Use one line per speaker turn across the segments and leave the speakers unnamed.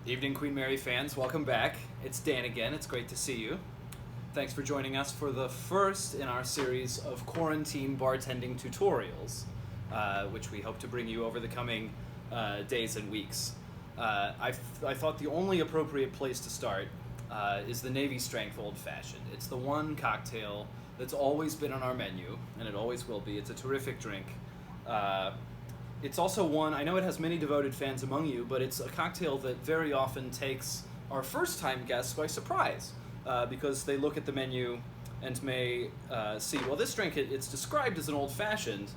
Evening, Queen Mary fans. Welcome back. It's Dan again. It's great to see you. Thanks for joining us for the first in our series of quarantine bartending tutorials, which we hope to bring you over the coming days and weeks. I thought the only appropriate place to start is the Navy Strength Old Fashioned. It's the one cocktail that's always been on our menu, and it always will be. It's a terrific drink. It's also one, I know it has many devoted fans among you, but it's a cocktail that very often takes our first-time guests by surprise, because they look at the menu and may see, well, this drink, it's described as an old-fashioned,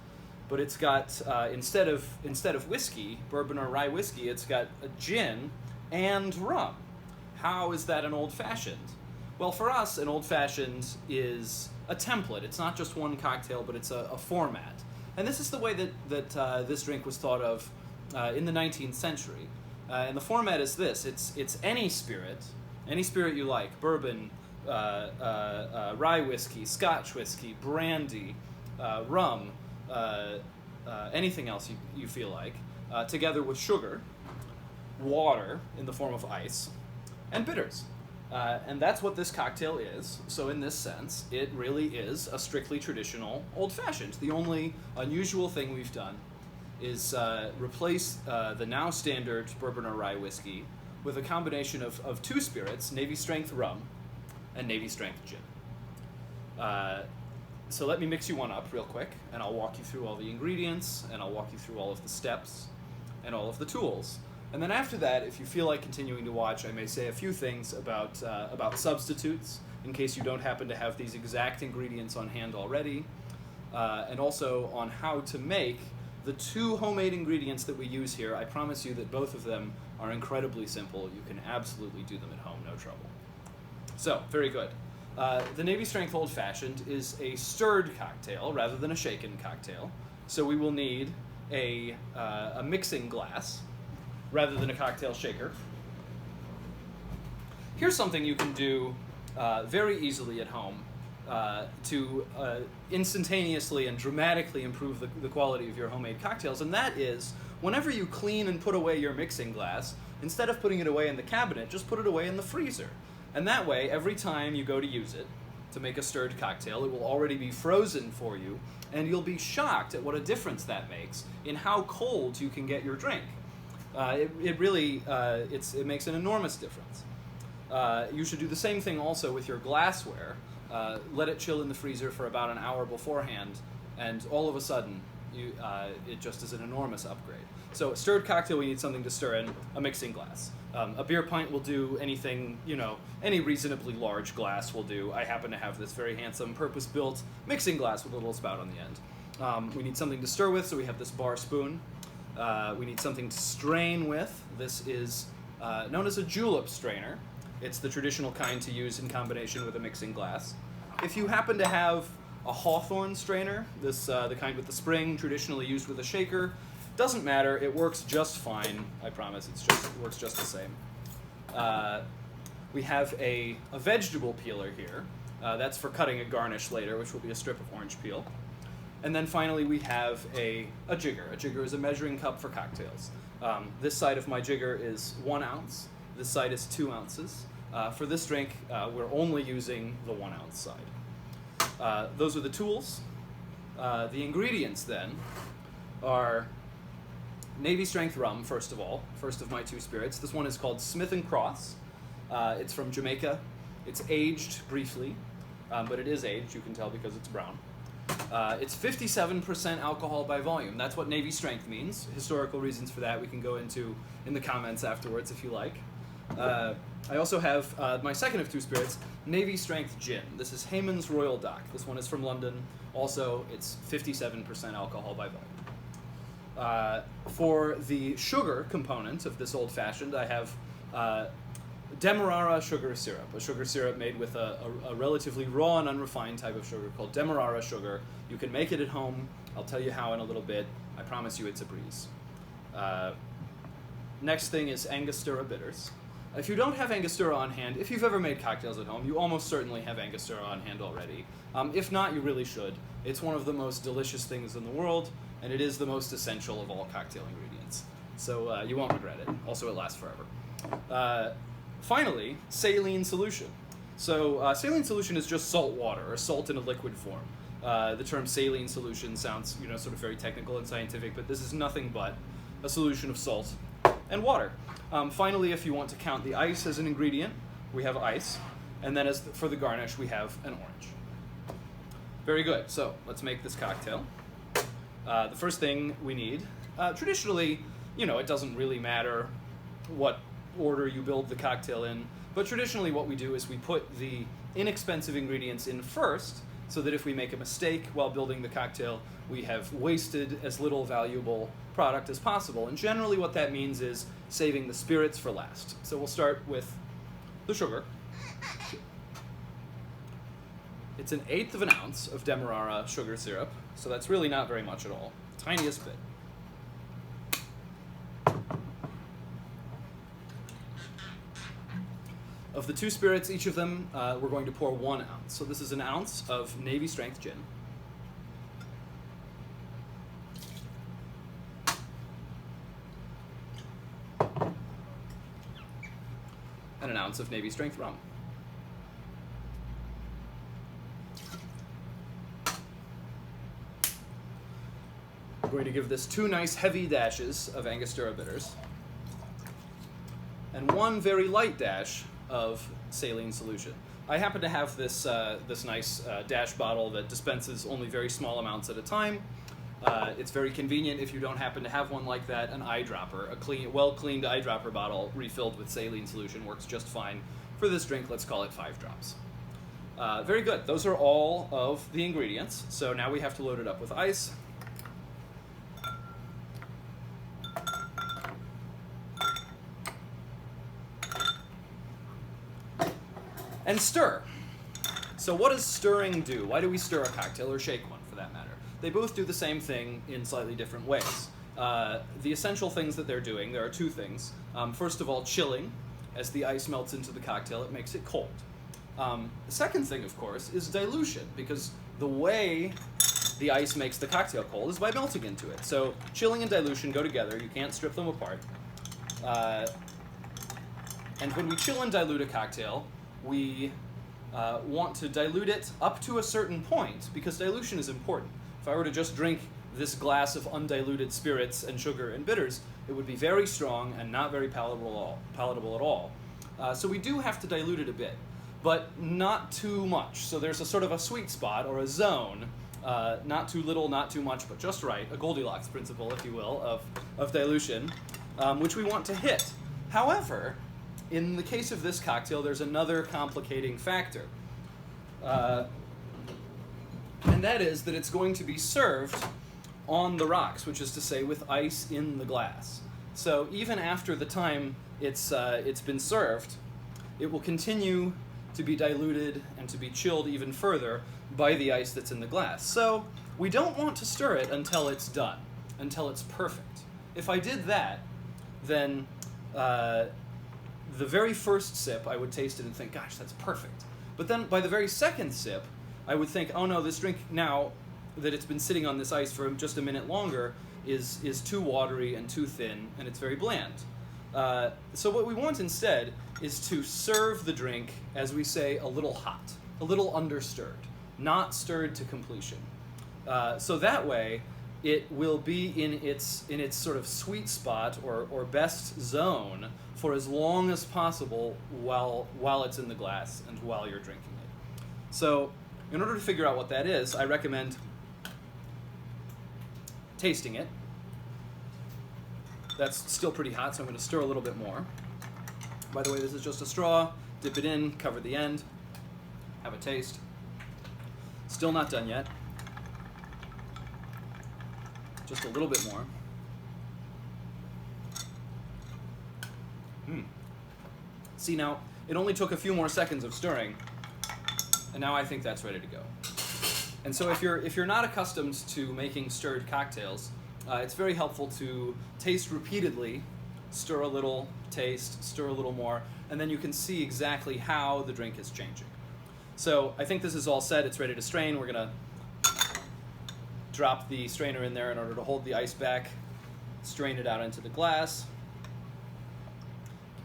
but it's got, instead of whiskey, bourbon or rye whiskey, it's got a gin and rum. How is that an old-fashioned? Well, for us, an old-fashioned is a template. It's not just one cocktail, but it's a format. And this is the way that this drink was thought of in the 19th century. And the format is this. It's any spirit you like, bourbon, rye whiskey, Scotch whiskey, brandy, rum, anything else you feel like, together with sugar, water in the form of ice, and bitters. And that's what this cocktail is. So in this sense, it really is a strictly traditional old-fashioned. The only unusual thing we've done is replace the now standard bourbon or rye whiskey with a combination of two spirits, Navy Strength rum and Navy Strength gin. So let me mix you one up real quick, and I'll walk you through all the ingredients, and I'll walk you through all of the steps and all of the tools. And then after that, if you feel like continuing to watch, I may say a few things about substitutes, in case you don't happen to have these exact ingredients on hand already, and also on how to make the two homemade ingredients that we use here. I promise you that both of them are incredibly simple. You can absolutely do them at home, no trouble. So, very good. The Navy Strength Old Fashioned is a stirred cocktail rather than a shaken cocktail. So we will need a mixing glass rather than a cocktail shaker. Here's something you can do very easily at home to instantaneously and dramatically improve the quality of your homemade cocktails, and that is, whenever you clean and put away your mixing glass, instead of putting it away in the cabinet, just put it away in the freezer. And that way, every time you go to use it to make a stirred cocktail, it will already be frozen for you, and you'll be shocked at what a difference that makes in how cold you can get your drink. It really makes an enormous difference. You should do the same thing also with your glassware. Let it chill in the freezer for about an hour beforehand, and all of a sudden, it just is an enormous upgrade. So a stirred cocktail, we need something to stir in, a mixing glass. A beer pint will do anything, any reasonably large glass will do. I happen to have this very handsome, purpose-built mixing glass with a little spout on the end. We need something to stir with, so we have this bar spoon. We need something to strain with. This is known as a julep strainer. It's the traditional kind to use in combination with a mixing glass. If you happen to have a hawthorn strainer, the kind with the spring, traditionally used with a shaker, doesn't matter. It works just fine. I promise. It works just the same. We have a vegetable peeler here. That's for cutting a garnish later, which will be a strip of orange peel. And then finally we have a jigger. A jigger is a measuring cup for cocktails. This side of my jigger is 1 ounce. This side is 2 ounces. For this drink, we're only using the 1 ounce side. Those are the tools. The ingredients then are Navy Strength rum, first of all, first of my two spirits. This one is called Smith & Cross. It's from Jamaica. It's aged briefly, but it is aged, you can tell because it's brown. It's 57% alcohol by volume. That's what Navy Strength means. Historical reasons for that we can go into in the comments afterwards if you like. I also have my second of two spirits, Navy Strength Gin. This is Hayman's Royal Dock. This one is from London. Also, it's 57% alcohol by volume. For the sugar component of this old-fashioned, I have Demerara sugar syrup, a sugar syrup made with a relatively raw and unrefined type of sugar called Demerara sugar. You can make it at home. I'll tell you how in a little bit. I promise you it's a breeze. Next thing is Angostura bitters. If you don't have Angostura on hand, if you've ever made cocktails at home, you almost certainly have Angostura on hand already. If not, you really should. It's one of the most delicious things in the world, and it is the most essential of all cocktail ingredients. So you won't regret it. Also, it lasts forever. Finally, saline solution. So saline solution is just salt water, or salt in a liquid form. The term saline solution sounds, sort of very technical and scientific, but this is nothing but a solution of salt and water. Finally, if you want to count the ice as an ingredient, we have ice, and then for the garnish, we have an orange. Very good. So let's make this cocktail. The first thing we need, traditionally, it doesn't really matter what order you build the cocktail in, but traditionally what we do is we put the inexpensive ingredients in first, so that if we make a mistake while building the cocktail, we have wasted as little valuable product as possible. And generally what that means is saving the spirits for last. So we'll start with the sugar. It's 1/8 of an ounce of Demerara sugar syrup, so that's really not very much at all. Tiniest bit. Of the two spirits, each of them, we're going to pour 1 ounce. So this is 1 ounce of Navy Strength Gin. And 1 ounce of Navy Strength Rum. We're going to give this 2 nice heavy dashes of Angostura bitters and 1 very light dash of saline solution. I happen to have this this nice dash bottle that dispenses only very small amounts at a time. It's very convenient if you don't happen to have one like that. An eyedropper, a well-cleaned eyedropper bottle refilled with saline solution works just fine. For this drink, let's call it 5 drops. Very good. Those are all of the ingredients. So now we have to load it up with ice. And stir. So what does stirring do? Why do we stir a cocktail, or shake one for that matter? They both do the same thing in slightly different ways. The essential things that they're doing, there are 2 things. First of all, chilling. As the ice melts into the cocktail, it makes it cold. The second thing, of course, is dilution, because the way the ice makes the cocktail cold is by melting into it. So chilling and dilution go together. You can't strip them apart. And when we chill and dilute a cocktail, we want to dilute it up to a certain point, because dilution is important. If I were to just drink this glass of undiluted spirits and sugar and bitters, it would be very strong and not very palatable at all. So we do have to dilute it a bit, but not too much. So there's a sort of a sweet spot, or a zone, not too little, not too much, but just right, a Goldilocks principle, if you will, of dilution, which we want to hit. However, in the case of this cocktail, there's another complicating factor. And that is that it's going to be served on the rocks, which is to say with ice in the glass. So even after the time it's been served, it will continue to be diluted and to be chilled even further by the ice that's in the glass. So we don't want to stir it until it's done, until it's perfect. If I did that, then the very first sip, I would taste it and think, gosh, that's perfect. But then by the very second sip, I would think, oh no, this drink, now that it's been sitting on this ice for just a minute longer, is too watery and too thin, and it's very bland. So what we want instead is to serve the drink, as we say, a little hot, a little understirred, not stirred to completion. So that way, it will be in its sort of sweet spot or best zone for as long as possible while it's in the glass and while you're drinking it. So in order to figure out what that is, I recommend tasting it. That's still pretty hot, so I'm going to stir a little bit more. By the way, this is just a straw. Dip it in, cover the end, have a taste. Still not done yet. Just a little bit more. See, now, it only took a few more seconds of stirring, and now I think that's ready to go. And so if you're not accustomed to making stirred cocktails, it's very helpful to taste repeatedly, stir a little, taste, stir a little more, and then you can see exactly how the drink is changing. So I think this is all set. It's ready to strain. We're going to drop the strainer in there in order to hold the ice back, strain it out into the glass.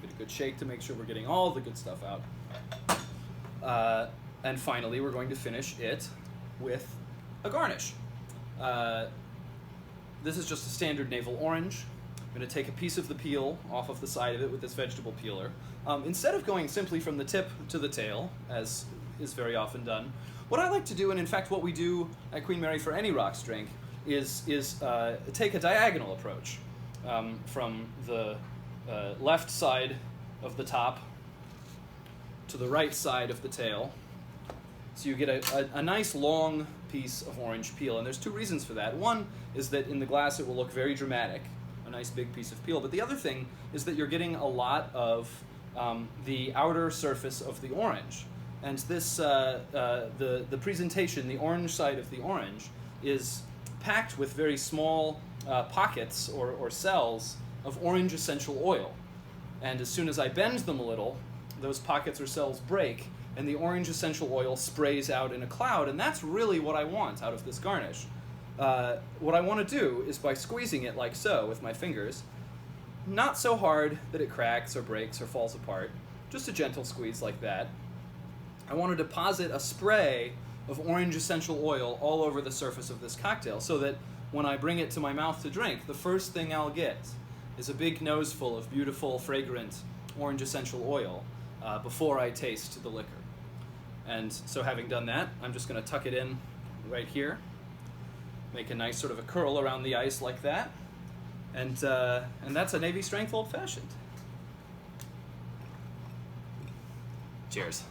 Give it a good shake to make sure we're getting all the good stuff out. And finally, we're going to finish it with a garnish. This is just a standard navel orange. I'm going to take a piece of the peel off of the side of it with this vegetable peeler. Instead of going simply from the tip to the tail, as is very often done, what I like to do, and in fact what we do at Queen Mary for any rocks drink, is take a diagonal approach from the left side of the top to the right side of the tail. So you get a nice long piece of orange peel, and there's two reasons for that. One is that in the glass it will look very dramatic, a nice big piece of peel, but the other thing is that you're getting a lot of the outer surface of the orange. And this, the presentation, the orange side of the orange, is packed with very small pockets or cells of orange essential oil. And as soon as I bend them a little, those pockets or cells break, and the orange essential oil sprays out in a cloud, and that's really what I want out of this garnish. What I want to do is, by squeezing it like so with my fingers, not so hard that it cracks or breaks or falls apart, just a gentle squeeze like that, I want to deposit a spray of orange essential oil all over the surface of this cocktail, so that when I bring it to my mouth to drink, the first thing I'll get is a big noseful of beautiful, fragrant orange essential oil before I taste the liquor. And so having done that, I'm just going to tuck it in right here, make a nice sort of a curl around the ice like that, and that's a Navy Strength Old Fashioned. Cheers.